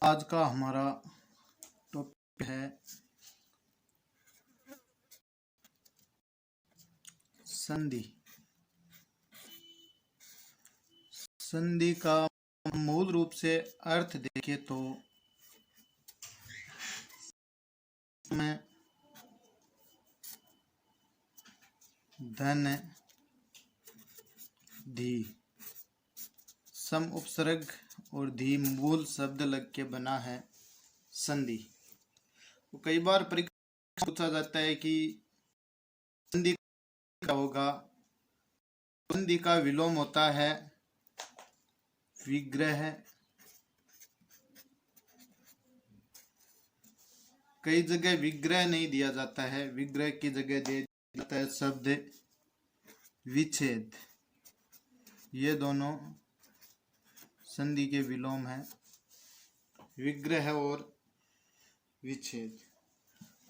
आज का हमारा टॉपिक है संधि। संधि का मूल रूप से अर्थ देखें तो में धन धी सम उपसर्ग और धी मूल शब्द लग के बना है संधि। तो कई बार परीक्षा पूछा जाता है कि संधि क्या होगा। संधि का विलोम होता है विग्रह। कई जगह विग्रह नहीं दिया जाता है, विग्रह की जगह दिया जाता है शब्द विच्छेद। ये दोनों संधि के विलोम हैं, विग्रह और विच्छेद।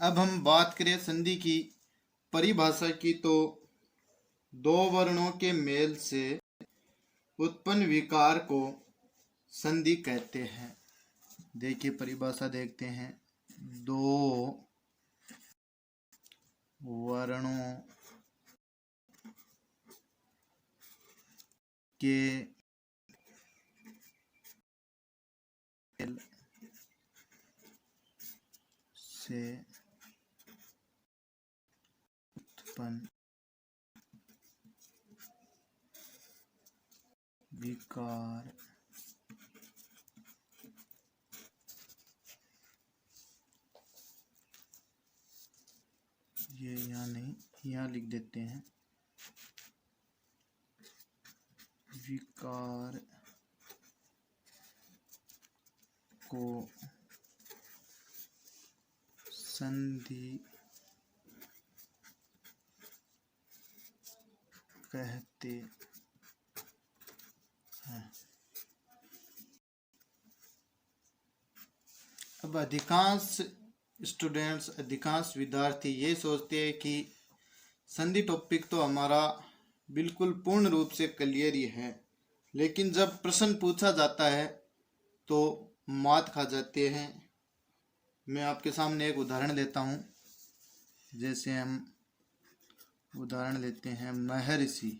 अब हम बात करें संधि की परिभाषा की तो दो वर्णों के मेल से उत्पन्न विकार को संधि कहते हैं। देखिए परिभाषा देखते हैं। दो वर्णों के मेल से उत्पन्न विकार ये यहाँ नहीं, यहाँ लिख देते हैं। विकार को संधि कहते हैं। अब अधिकांश स्टूडेंट्स, अधिकांश विद्यार्थी ये सोचते हैं कि संधि टॉपिक तो हमारा बिल्कुल पूर्ण रूप से क्लियर ही है, लेकिन जब प्रश्न पूछा जाता है तो मात खा जाते हैं। मैं आपके सामने एक उदाहरण देता हूँ। जैसे हम उदाहरण लेते हैं महर्षि।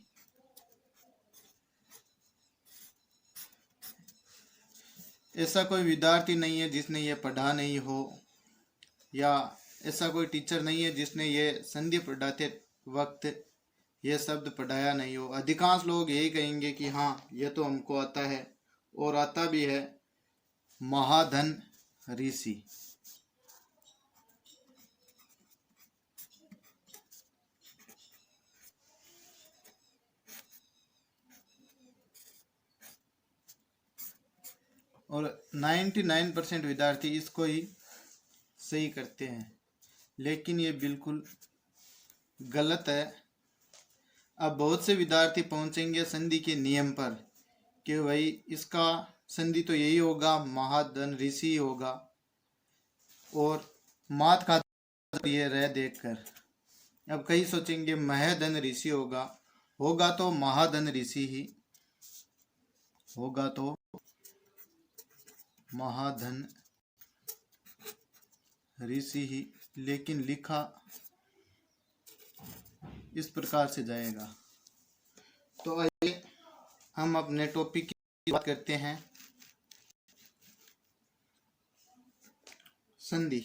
ऐसा कोई विद्यार्थी नहीं है जिसने ये पढ़ा नहीं हो, या ऐसा कोई टीचर नहीं है जिसने ये संधि पढ़ाते वक्त ये शब्द पढ़ाया नहीं हो। अधिकांश लोग यही कहेंगे कि हाँ ये तो हमको आता है, और आता भी है। महाधन ऋषि। और 99% विद्यार्थी इसको ही सही करते हैं, लेकिन ये बिल्कुल गलत है। अब बहुत से विद्यार्थी पहुंचेंगे संधि के नियम पर कि भाई इसका संधि तो यही होगा, महाधन ऋषि होगा, और मात का ये रह देखकर अब कई सोचेंगे महधन ऋषि होगा। होगा तो महाधन ऋषि ही होगा, तो महाधन ऋषि ही, लेकिन लिखा इस प्रकार से जाएगा। तो आइए हम अपने टॉपिक की बात करते हैं। संधि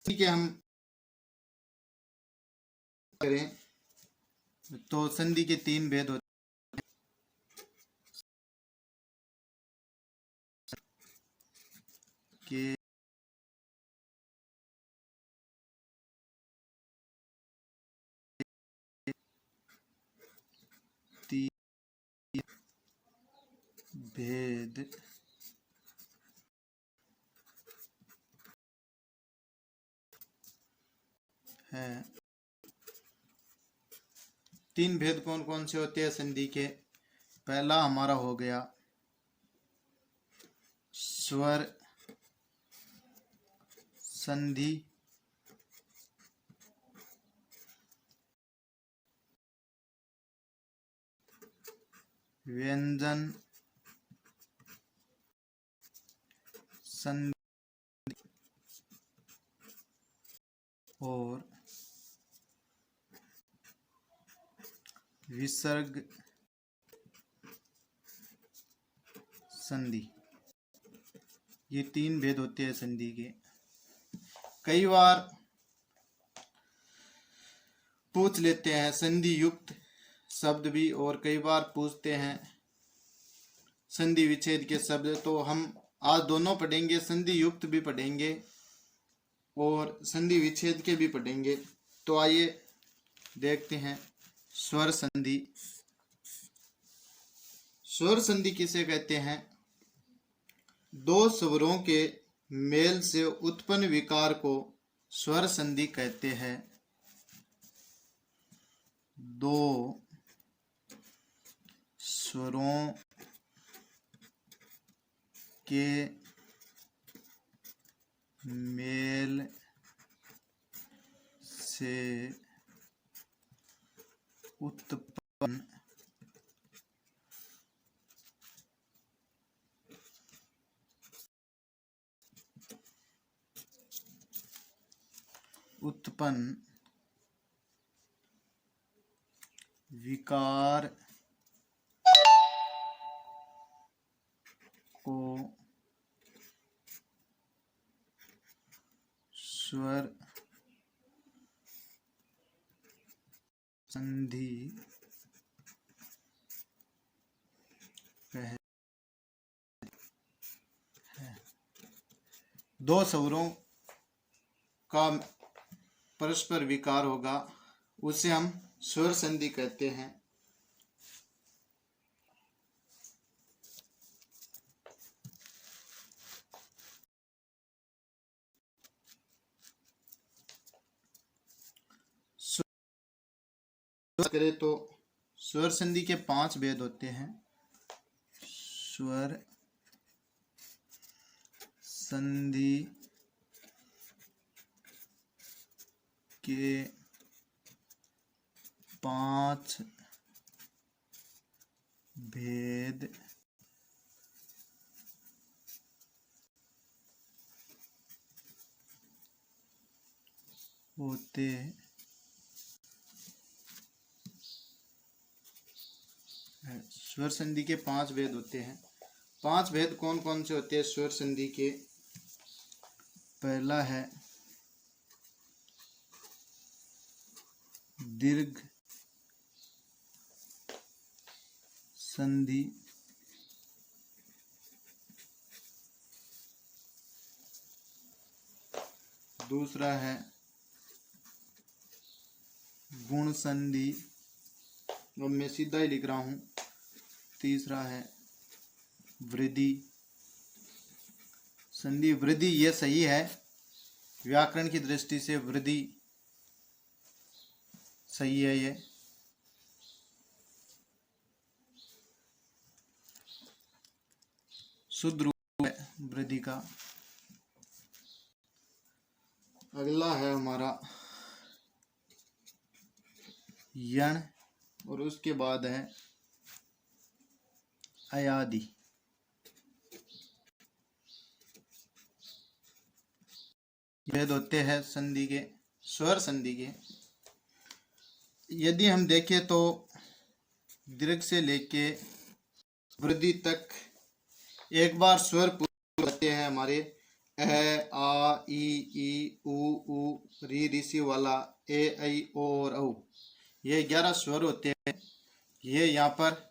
के हम करें तो संधि के तीन भेद होते के तीन भेद है। तीन भेद कौन कौन से होते हैं संधि के? पहला हमारा हो गया स्वर संधि, व्यंजन संधि और विसर्ग संधि, ये तीन भेद होते हैं संधि के। कई बार पूछ लेते हैं संधि युक्त शब्द भी, और कई बार पूछते हैं संधि विच्छेद के शब्द। तो हम आज दोनों पढ़ेंगे, संधि युक्त भी पढ़ेंगे और संधि विच्छेद के भी पढ़ेंगे। तो आइए देखते हैं स्वर संधि। स्वर संधि किसे कहते हैं? दो स्वरों के मेल से उत्पन्न विकार को स्वर संधि कहते हैं। दो स्वरों के मेल से उत्पन्न विकार को स्वर संधि कहते हैं। दो स्वरों का परस्पर विकार होगा, उसे हम स्वर संधि कहते हैं। करें तो स्वर संधि के 5 भेद होते हैं। स्वर संधि के 5 भेद होते हैं। स्वर संधि के 5 भेद होते हैं। 5 भेद कौन कौन से होते हैं स्वर संधि के? पहला है दीर्घ संधि, दूसरा है गुण संधि, अब मैं सीधा ही लिख रहा हूं। तीसरा है वृद्धि संधि। वृद्धि ये सही है, व्याकरण की दृष्टि से वृद्धि सही है। ये शुद्ध रूप है वृद्धि का। अगला है हमारा यण, और उसके बाद है अयादि। भेद होते हैं संधि के, स्वर संधि के। यदि हम देखें तो दीर्घ से लेके वृद्धि तक एक बार स्वर पूरे होते हैं हमारे। ए, आ, ई, उ, री, ऋषि वाला, ए, ऐ, ओ और औ, ये 11 स्वर होते हैं। ये यहाँ पर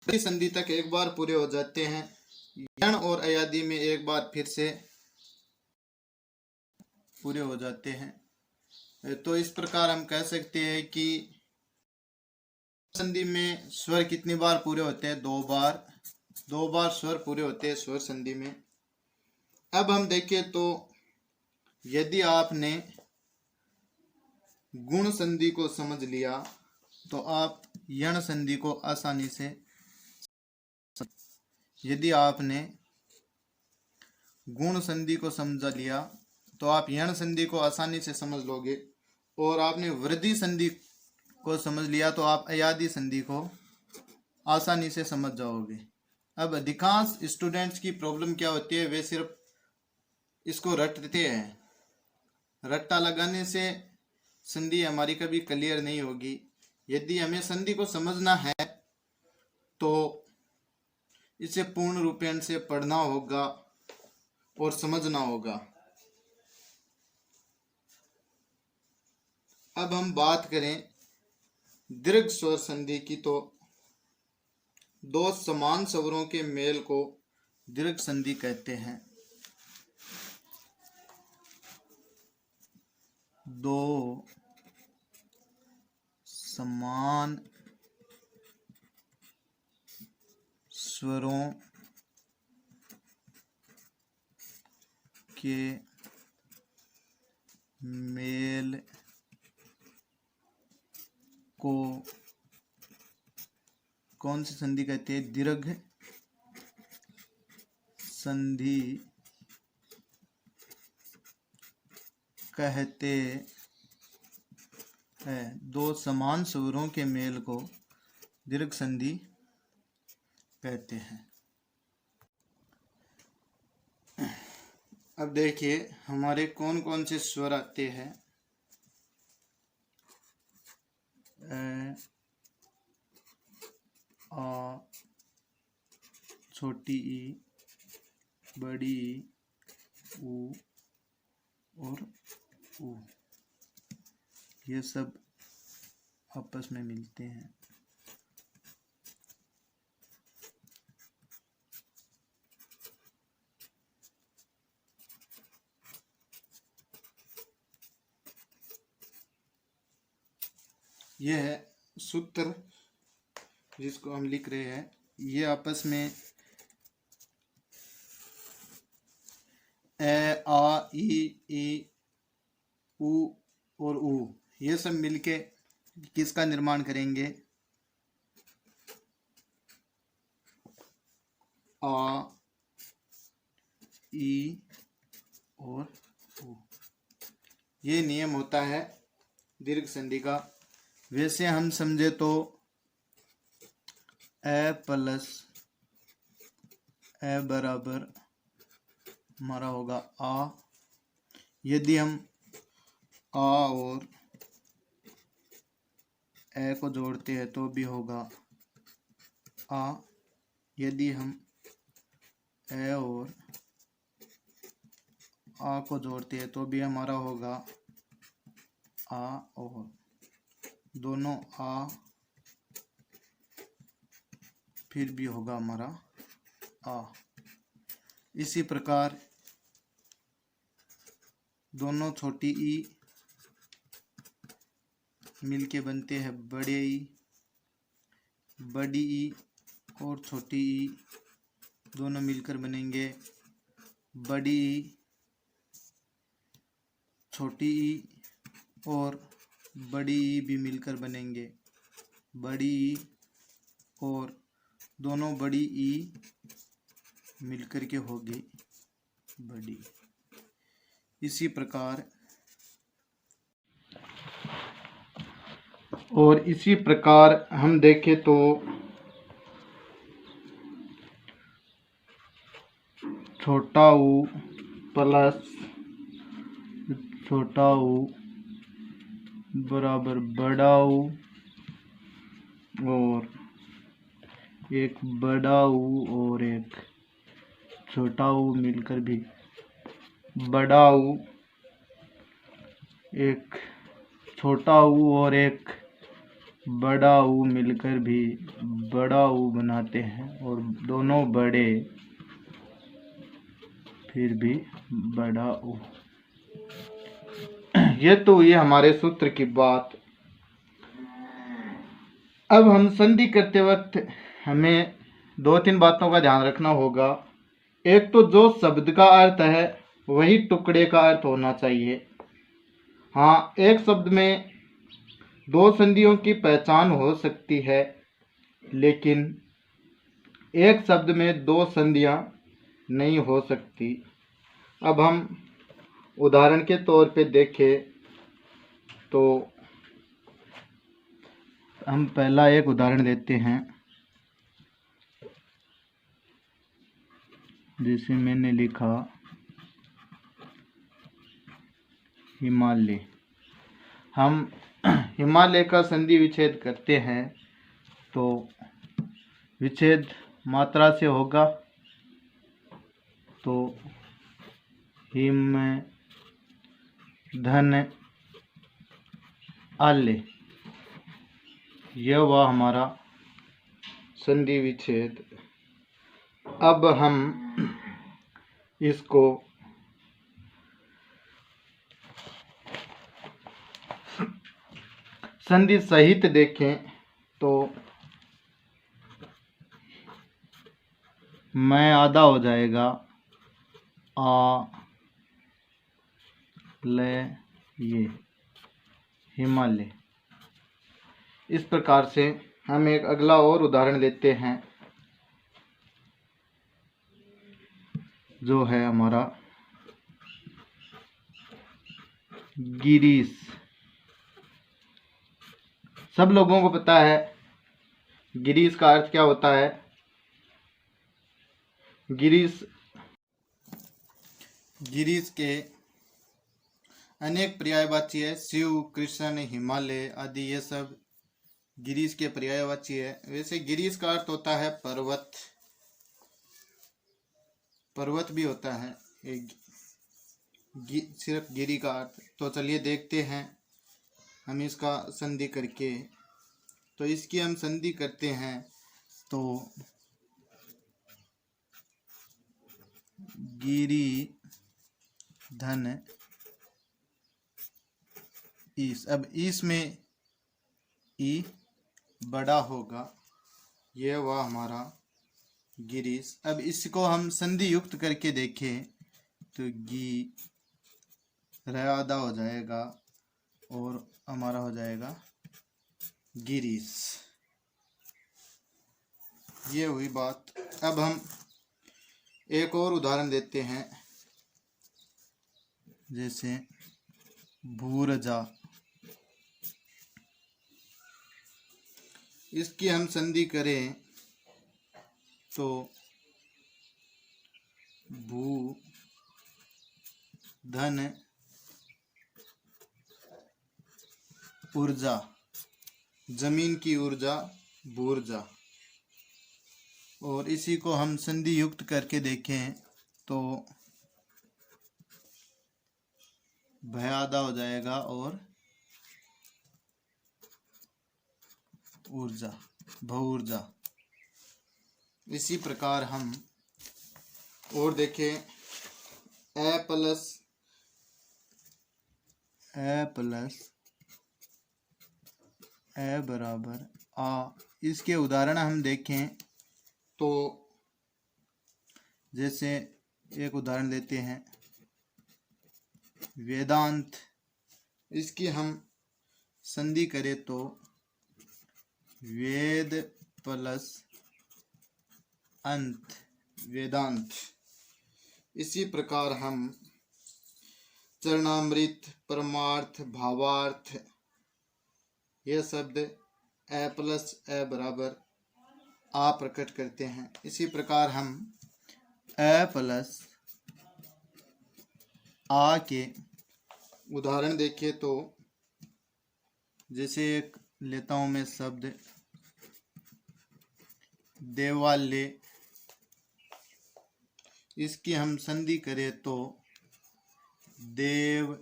संधि तक एक बार पूरे हो जाते हैं। यण और अयादि में एक बार फिर से पूरे हो जाते हैं। तो इस प्रकार हम कह सकते हैं कि संधि में स्वर कितनी बार पूरे होते हैं? 2 बार। 2 बार स्वर पूरे होते हैं स्वर संधि में। अब हम देखें तो यदि आपने गुण संधि को समझ लिया तो आप यण संधि को आसानी से, यदि आपने गुण संधि को समझ लिया तो आप यण संधि को आसानी से समझ लोगे, और आपने वृद्धि संधि को समझ लिया तो आप अयादि संधि को आसानी से समझ जाओगे। अब अधिकांश स्टूडेंट्स की प्रॉब्लम क्या होती है, वे सिर्फ इसको रटते हैं। रट्टा लगाने से संधि हमारी कभी क्लियर नहीं होगी। यदि हमें संधि को समझना है तो इसे पूर्ण रूपेण से पढ़ना होगा और समझना होगा। अब हम बात करें दीर्घ स्वर संधि की, तो दो समान स्वरों के मेल को दीर्घ संधि कहते हैं। दो समान स्वरों के मेल को कौन सी संधि कहते हैं? दीर्घ संधि कहते हैं। दो समान स्वरों के मेल को दीर्घ संधि कहते हैं। अब देखिए हमारे कौन कौन से स्वर आते हैं। आ, छोटी ई, बड़ी ई, ऊ और ऊ, ये सब आपस में मिलते हैं। यह है सूत्र जिसको हम लिख रहे हैं। ये आपस में ए, आ, ई, ऊ और ऊ, ये सब मिलके किसका निर्माण करेंगे? आ, ई और ऊ। ये नियम होता है दीर्घ संधि का। वैसे हम समझे तो ए प्लस ए बराबर हमारा होगा आ। यदि हम आ और ए को जोड़ते हैं तो भी होगा आ। यदि हम ए और आ को जोड़ते हैं तो भी हमारा होगा आ, और दोनों आ फिर भी होगा हमारा आ। इसी प्रकार दोनों छोटी ई मिलके बनते हैं बड़े ई। बड़ी ई और छोटी ई दोनों मिलकर बनेंगे बड़ी ई। छोटी ई और बड़ी ई भी मिलकर बनेंगे बड़ी ई, और दोनों बड़ी ई मिलकर के होगी बड़ी। इसी प्रकार हम देखें तो छोटा ऊ प्लस छोटा ऊ बराबर बड़ा ऊ, और एक बड़ा ऊ और एक छोटा ऊ मिलकर भी बड़ा ऊ, एक छोटा ऊ और एक बड़ा ऊ मिलकर भी बड़ा ऊ बनाते हैं, और दोनों बड़े फिर भी बड़ा ऊ। ये तो ये हमारे सूत्र की बात। अब हम संधि करते वक्त हमें दो तीन बातों का ध्यान रखना होगा। एक तो जो शब्द का अर्थ है वही टुकड़े का अर्थ होना चाहिए। हाँ, एक शब्द में दो संधियों की पहचान हो सकती है, लेकिन एक शब्द में दो संधियां नहीं हो सकती। अब हम उदाहरण के तौर पे देखें तो हम पहला एक उदाहरण देते हैं। जैसे मैंने लिखा हिमालय, हम हिमालय का संधि विच्छेद करते हैं तो विच्छेद मात्रा से होगा, तो हिम धन आल्य, यह हुआ हमारा संधि विच्छेद। अब हम इसको संधि सहित देखें तो मैं आधा हो जाएगा आ ले ये हिमालय। इस प्रकार से हम एक अगला और उदाहरण लेते हैं, जो है हमारा गिरीश। सब लोगों को पता है गिरीश का अर्थ क्या होता है। गिरीश के अनेक पर्यायवाची है। शिव, कृष्ण, हिमालय आदि ये सब गिरीश के पर्यायवाची है। वैसे गिरीश का अर्थ होता है पर्वत, पर्वत भी होता है एक सिर्फ गिरी का अर्थ। तो चलिए देखते हैं हम इसका संधि करके। तो इसकी हम संधि करते हैं तो गिरी धन ईस। अब ईस में ई बड़ा होगा, यह हुआ हमारा गिरीश। अब इसको हम संधि युक्त करके देखें तो गी आधा हो जाएगा और हमारा हो जाएगा गिरीश। ये हुई बात। अब हम एक और उदाहरण देते हैं, जैसे भूरजा। इसकी हम संधि करें तो भू धन ऊर्जा, जमीन की ऊर्जा भूर्जा। और इसी को हम संधि युक्त करके देखें तो भय आधा हो जाएगा और ऊर्जा भूर्जा। इसी प्रकार हम और देखें ए प्लस ए बराबर आ। इसके उदाहरण हम देखें तो जैसे एक उदाहरण लेते हैं वेदांत। इसकी हम संधि करें तो वेद प्लस अंत वेदांत। इसी प्रकार हम चरणामृत, परमार्थ, भावार्थ, यह शब्द ए प्लस ए बराबर आ प्रकट करते हैं। इसी प्रकार हम ए प्लस आ के उदाहरण देखें तो जैसे एक लेता हूं मैं शब्द देवालय। इसकी हम संधि करें तो देव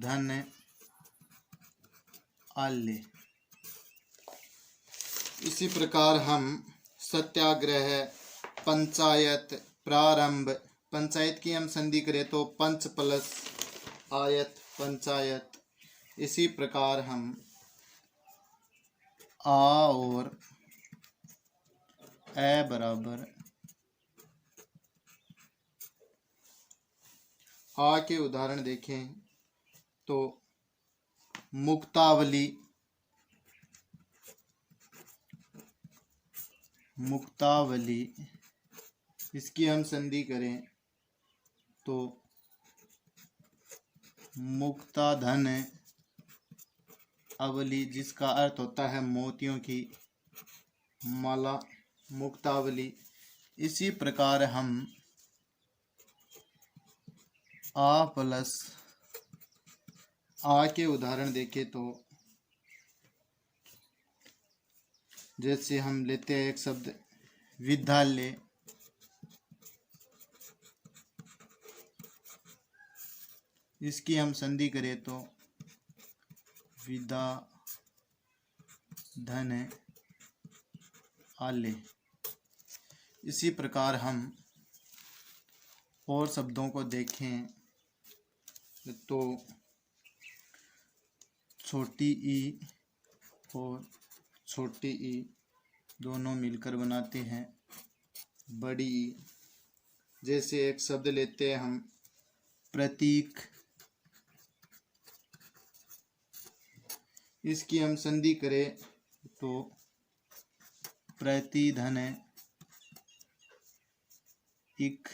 धन आल्य। इसी प्रकार हम सत्याग्रह, पंचायत, प्रारंभ। पंचायत की हम संधि करें तो पंच प्लस आयत पंचायत। इसी प्रकार हम आ और ए बराबर आ के उदाहरण देखें तो मुक्तावली, इसकी हम संधि करें तो मुक्ताधन अवली, जिसका अर्थ होता है मोतियों की माला, मुक्तावली। इसी प्रकार हम आ प्लस आ के उदाहरण देखें तो जैसे हम लेते हैं एक शब्द विद्यालय, इसकी हम संधि करें तो विदा धन आले। इसी प्रकार हम और शब्दों को देखें तो छोटी ई और छोटी ई दोनों मिलकर बनाते हैं बड़ी ई। जैसे एक शब्द लेते हैं हम प्रतीक, इसकी हम संधि करें तो प्रतिधन इक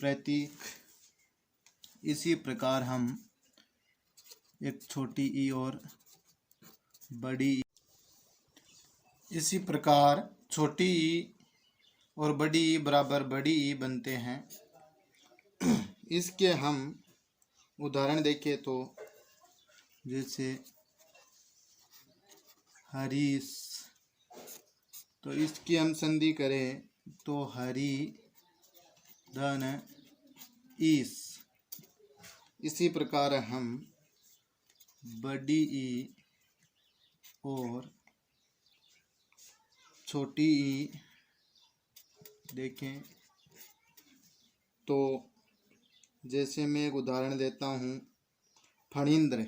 प्रतीक। इसी प्रकार हम एक छोटी ई और बड़ी ई, इसी प्रकार छोटी ई और बड़ी ई बराबर बड़ी ई बनते हैं। इसके हम उदाहरण देखें तो जैसे हरीश, तो इसकी हम संधि करें तो हरी धन ईस। इसी प्रकार हम बड़ी ई और छोटी ई देखें तो जैसे मैं एक उदाहरण देता हूँ फणींद्र,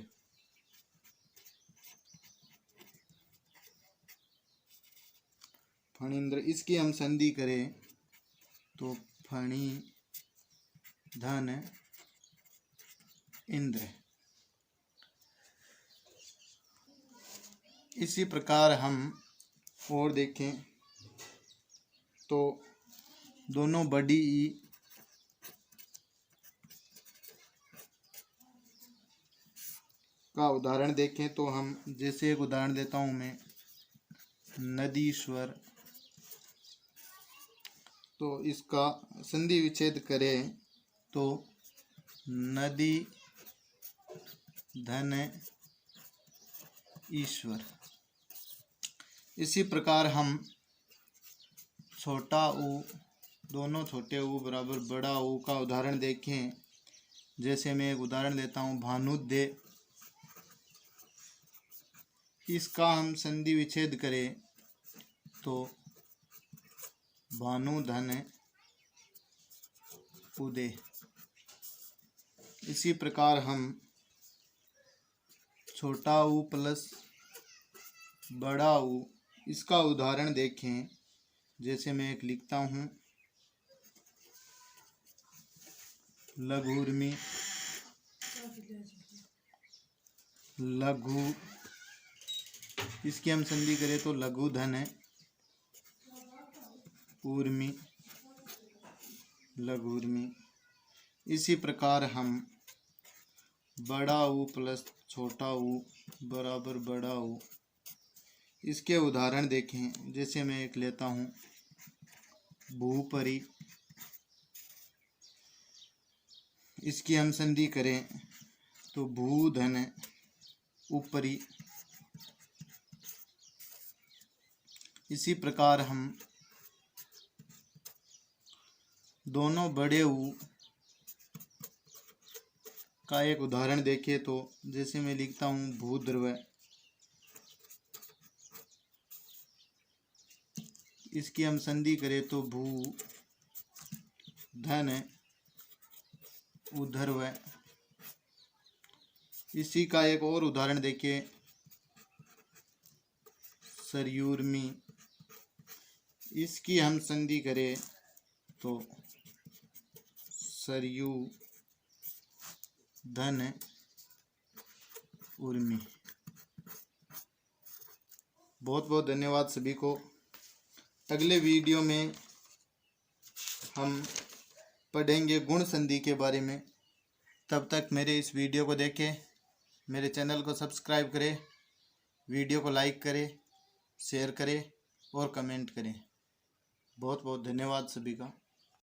फणींद्र, इसकी हम संधि करें तो फणी धन इंद्र। इसी प्रकार हम और देखें तो दोनों बड़ी ई का उदाहरण देखें तो हम जैसे एक उदाहरण देता हूँ मैं नदीश्वर, तो इसका संधि विच्छेद करें तो नदी धन ईश्वर। इसी प्रकार हम छोटा ऊ, दोनों छोटे ऊ बराबर बड़ा ऊ का उदाहरण देखें। जैसे मैं एक उदाहरण देता हूँ भानुदे, इसका हम संधि विच्छेद करें तो भानु धन उदय। इसी प्रकार हम छोटा ऊ प्लस बड़ा ऊ, इसका उदाहरण देखें। जैसे मैं एक लिखता हूँ लघुर्मी, लघु, इसकी हम संधि करें तो लघु धन है उर्मी, लघुर्मी। इसी प्रकार हम बड़ा ऊ प्लस छोटा ऊ बराबर बड़ा ऊ, इसके उदाहरण देखें। जैसे मैं एक लेता हूँ भूपरी, इसकी हम संधि करें तो भू धन ऊपरी। इसी प्रकार हम दोनों बड़े ऊ का एक उदाहरण देखें तो जैसे मैं लिखता हूँ भूद्रव, इसकी हम संधि करें तो भू धन उधर्व। इसी का एक और उदाहरण देखिए सरयूर्मी, इसकी हम संधि करें तो सरयू धन उर्मी। बहुत बहुत धन्यवाद सभी को। अगले वीडियो में हम पढ़ेंगे गुण संधि के बारे में। तब तक मेरे इस वीडियो को देखें, मेरे चैनल को सब्सक्राइब करें, वीडियो को लाइक करें, शेयर करें और कमेंट करें। बहुत बहुत धन्यवाद सभी का।